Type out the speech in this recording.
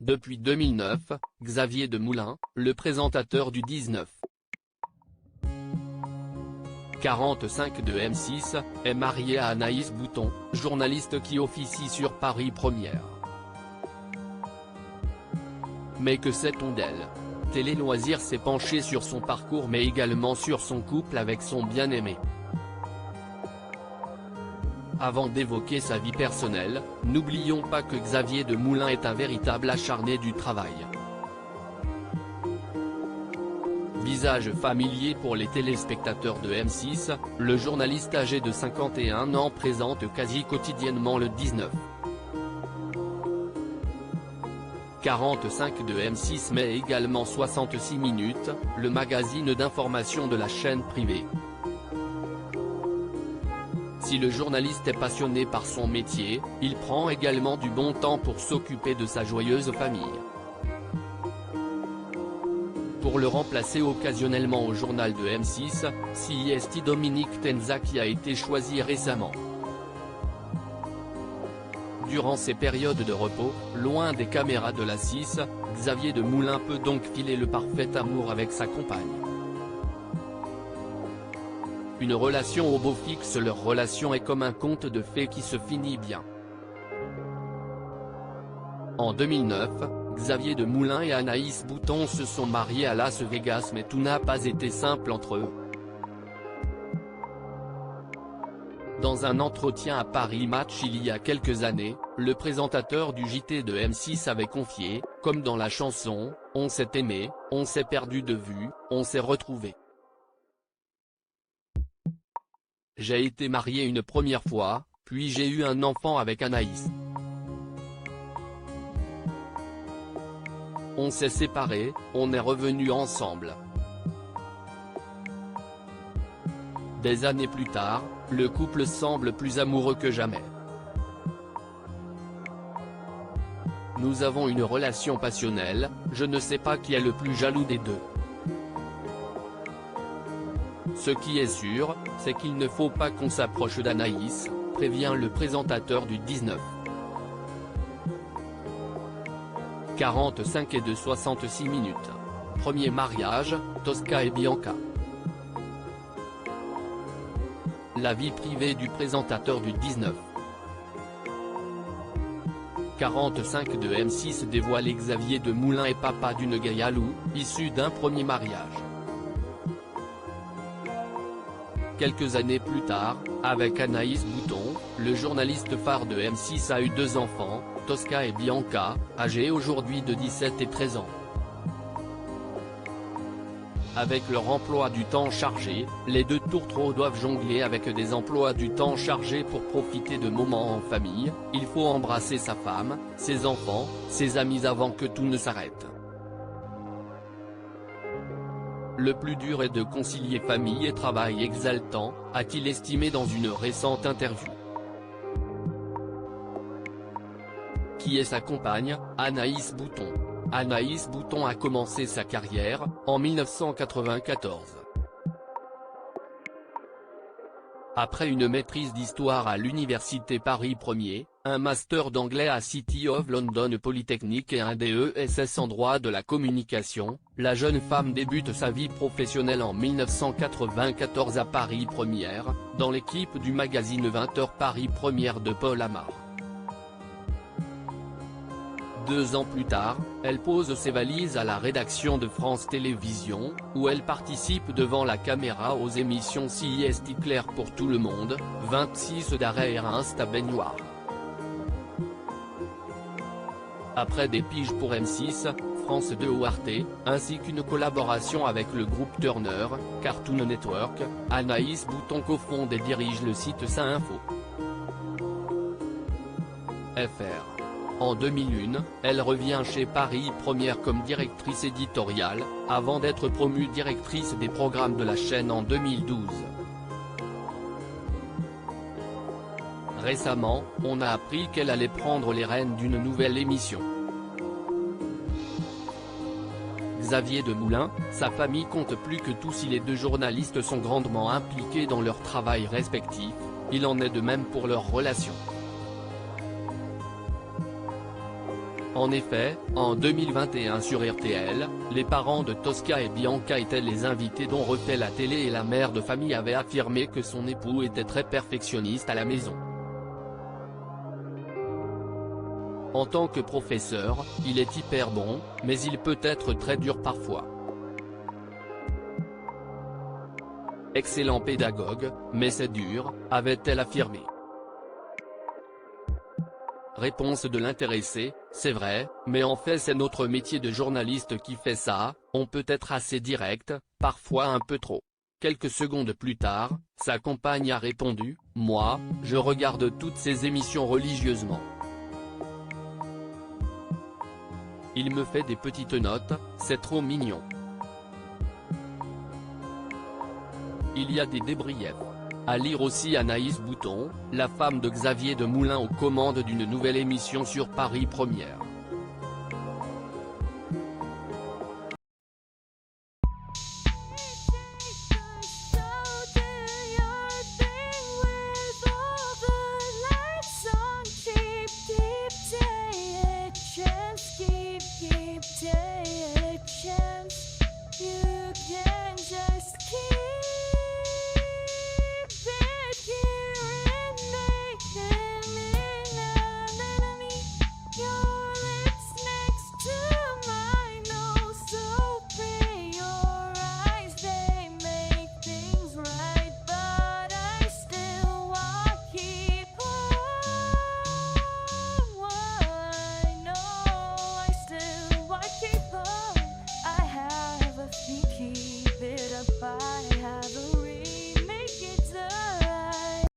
Depuis 2009, Xavier Demoulin, le présentateur du 19h45 de M6, est marié à Anaïs Bouton, journaliste qui officie sur Paris Première. Mais que sait-on d'elle? Télé Loisirs s'est penché sur son parcours mais également sur son couple avec son bien-aimé. Avant d'évoquer sa vie personnelle, n'oublions pas que Xavier Demoulin est un véritable acharné du travail. Visage familier pour les téléspectateurs de M6, le journaliste âgé de 51 ans présente quasi quotidiennement le 19h45 de M6 mais également 66 minutes, le magazine d'information de la chaîne privée. Si le journaliste est passionné par son métier, il prend également du bon temps pour s'occuper de sa joyeuse famille. Pour le remplacer occasionnellement au journal de M6, c'est Dominique Tenza qui a été choisi récemment. Durant ces périodes de repos, loin des caméras de la 6, Xavier Demoulin peut donc filer le parfait amour avec sa compagne. Une relation au beau fixe. Leur relation est comme un conte de fées qui se finit bien. En 2009, Xavier Demoulin et Anaïs Bouton se sont mariés à Las Vegas mais tout n'a pas été simple entre eux. Dans un entretien à Paris Match il y a quelques années, le présentateur du JT de M6 avait confié, comme dans la chanson, « On s'est aimé, on s'est perdu de vue, on s'est retrouvé. J'ai été marié une première fois, puis j'ai eu un enfant avec Anaïs. On s'est séparés, on est revenus ensemble. Des années plus tard, le couple semble plus amoureux que jamais. Nous avons une relation passionnelle, je ne sais pas qui est le plus jaloux des deux. Ce qui est sûr, c'est qu'il ne faut pas qu'on s'approche d'Anaïs, prévient le présentateur du 19h45 et de 66 minutes. Premier mariage, Tosca et Bianca. La vie privée du présentateur du 19h45 de M6 dévoile Xavier Demoulin est papa d'une Gayalou, issue d'un premier mariage. Quelques années plus tard, avec Anaïs Bouton, le journaliste phare de M6 a eu deux enfants, Tosca et Bianca, âgés aujourd'hui de 17 et 13 ans. Avec leur emploi du temps chargé, les deux tourtereaux doivent jongler avec des emplois du temps chargés pour profiter de moments en famille. Il faut embrasser sa femme, ses enfants, ses amis avant que tout ne s'arrête. Le plus dur est de concilier famille et travail exaltant, a-t-il estimé dans une récente interview. Qui est sa compagne, Anaïs Bouton. Anaïs Bouton a commencé sa carrière, en 1994. Après une maîtrise d'histoire à l'université Paris Première, un master d'anglais à City of London Polytechnic et un DESS en droit de la communication, la jeune femme débute sa vie professionnelle en 1994 à Paris Première, dans l'équipe du magazine 20h Paris Première de Paul Amar. 2 ans plus tard, elle pose ses valises à la rédaction de France Télévisions, où elle participe devant la caméra aux émissions C'est clair pour tout le monde, 26 d'arrêt et Reims à baignoire. Après des piges pour M6, France 2 ou Arte, ainsi qu'une collaboration avec le groupe Turner, Cartoon Network, Anaïs Bouton cofonde et dirige le site Ça-Info. FR. En 2001, elle revient chez Paris Première comme directrice éditoriale, avant d'être promue directrice des programmes de la chaîne en 2012. Récemment, on a appris qu'elle allait prendre les rênes d'une nouvelle émission. Xavier Demoulin, sa famille compte plus que tout si les deux journalistes sont grandement impliqués dans leur travail respectif, il en est de même pour leur relation. En effet, en 2021 sur RTL, les parents de Tosca et Bianca étaient les invités dont refait la télé et la mère de famille avait affirmé que son époux était très perfectionniste à la maison. En tant que professeur, il est hyper bon, mais il peut être très dur parfois. Excellent pédagogue, mais c'est dur, avait-elle affirmé. Réponse de l'intéressé, c'est vrai, mais en fait c'est notre métier de journaliste qui fait ça, on peut être assez direct, parfois un peu trop. Quelques secondes plus tard, sa compagne a répondu, moi, je regarde toutes ces émissions religieusement. Il me fait des petites notes, c'est trop mignon. Il y a des débriefs. À lire aussi Anaïs Bouton, la femme de Xavier Demoulin aux commandes d'une nouvelle émission sur Paris Première.